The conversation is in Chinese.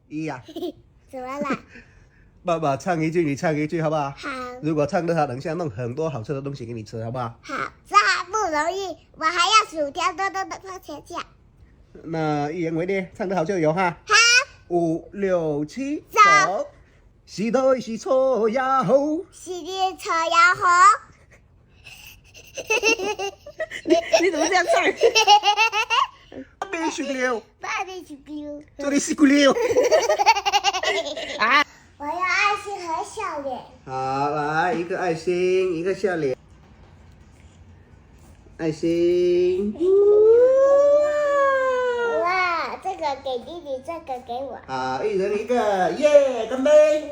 一呀、怎么了？爸爸唱一句，你唱一句，好不好？好，如果唱得好，等下弄很多好吃的东西给你吃，好不好？好，这还不容易，我还要薯条多多的番茄酱。那一言為烈，唱得好就有哈。好， 5、6、7，走。時代是錯也好。是的，扯也好。你怎么这样唱？必須了，爸比去丢。做你死骨了。啊！我要爱心和笑脸。好，來一個愛心，一個笑臉。愛心。哇，这个给弟弟，这个给我。好，一人一個，耶，乾杯。耶